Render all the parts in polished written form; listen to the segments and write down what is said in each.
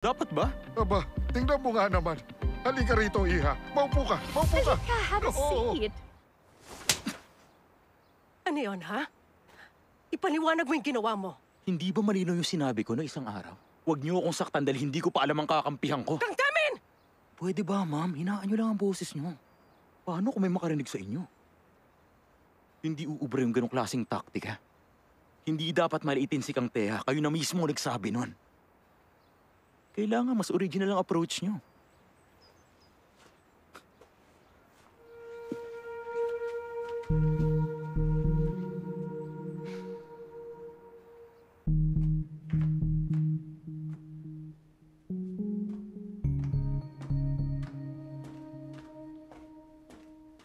Dapat ba? Aba, tingnan mo nga naman. Halika rito, Iha. Maupo ka, maupo ka. Halika, have a Oo. seat. Ano yun, ha? Ipaliwanag mo yung ginawa mo. Hindi ba malinaw yung sinabi ko no isang araw? Huwag niyo akong saktan dahil hindi ko pa alam ang kakampihan ko. Kang Damin! Pwede ba, ma'am? Hinaan niyo lang ang boses niyo. Paano kung may makarinig sa inyo? Hindi uubra yung ganong klaseng taktika. Hindi dapat maliitin si Kang Teha. Kayo na mismo nagsabi nun. Kailangan mas original ang approach niyo.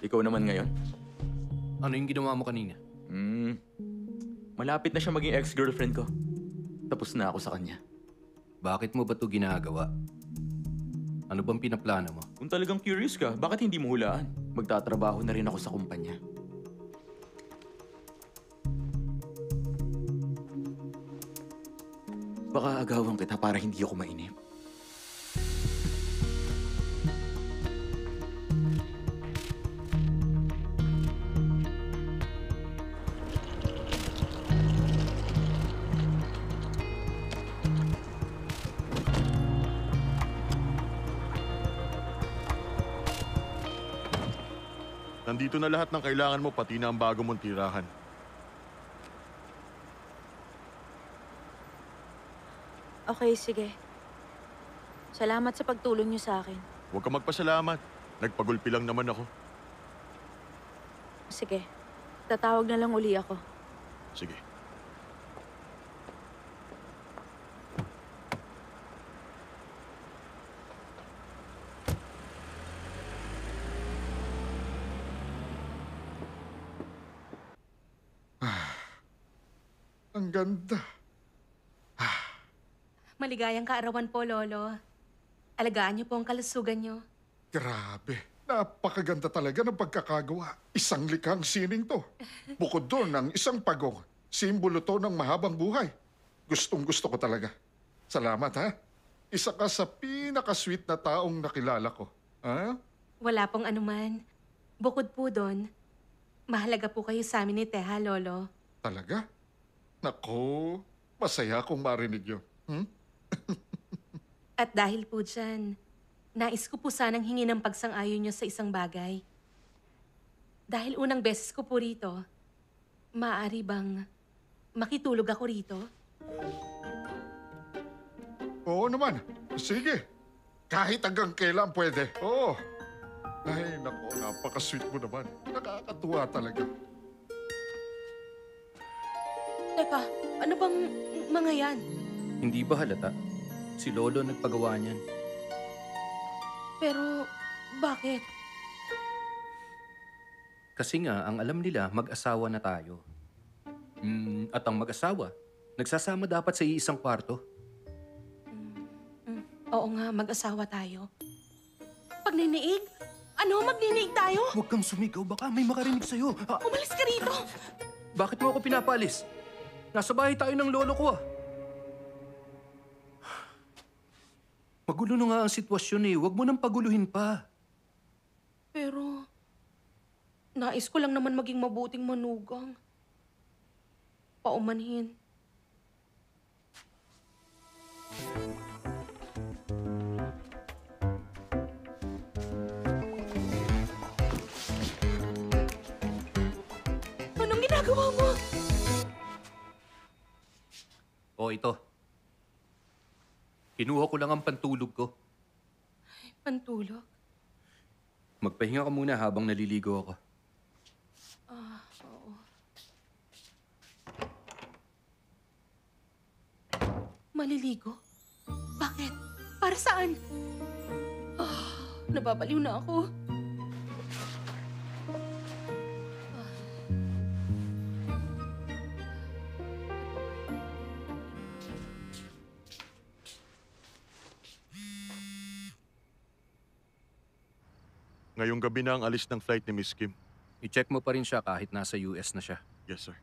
Ikaw naman ngayon? Ano yung ginawa mo kanina? Malapit na siya maging ex-girlfriend ko. Tapos na ako sa kanya. Bakit mo ba ito ginagawa? Ano bang pinaplano mo? Kung talagang curious ka, bakit hindi mo hulaan? Magtatrabaho na rin ako sa kumpanya. Baka agawan kita para hindi ako mainip. Nandito na lahat ng kailangan mo, pati na ang bago mong tirahan. Okay, sige. Salamat sa pagtulong niyo sa akin. Huwag ka magpasalamat. Nagpagulpi lang naman ako. Sige. Tatawag na lang uli ako. Sige. Ang ganda. Maligayang kaarawan po, Lolo. Alagaan niyo po ang kalusugan niyo. Grabe. Napakaganda talaga ng pagkakagawa. Isang likhang sining to. Bukod doon, ang isang pagong. Simbolo to ng mahabang buhay. Gustong-gusto ko talaga. Salamat, ha? Isa ka sa pinaka-sweet na taong nakilala ko. Ha? Wala pong anuman. Bukod po doon, mahalaga po kayo sa amin ni Teha, Lolo. Talaga? Nako, masaya akong marinig yun. At dahil po dyan, nais ko po sanang hingi ng pagsang-ayon niyo sa isang bagay. Dahil unang beses ko po rito, maaari bang makitulog ako rito? Oo naman. Sige. Kahit hanggang kailan pwede. Oo. Ay, nako, napaka-sweet mo naman. Nakakatuwa talaga. Teka, ano bang mga yan? Hindi ba halata? Si Lolo nagpagawa niyan. Pero, bakit? Kasi nga, ang alam nila, mag-asawa na tayo. At ang mag-asawa, nagsasama dapat sa iisang kwarto. Oo nga, mag-asawa tayo. Pagniniig? Ano, magniniig tayo? Huwag kang sumigaw, baka may makarinig sa'yo. Umalis ka rito! Bakit mo ako pinapalis? Nasa bahay tayo ng lolo ko, Magulo na nga ang sitwasyon, Huwag mo nang paguluhin pa. Pero, nais ko lang naman maging mabuting manugang. Paumanhin. Anong ginagawa mo? O, ito. Kinuha ko lang ang pantulog ko. Pantulog? Magpahinga ka muna habang naliligo ako. Oo. Maliligo? Bakit? Para saan? Nababaliw na ako. Ngayong gabi na ang alis ng flight ni Miss Kim. I-check mo pa rin siya kahit nasa US na siya. Yes, sir.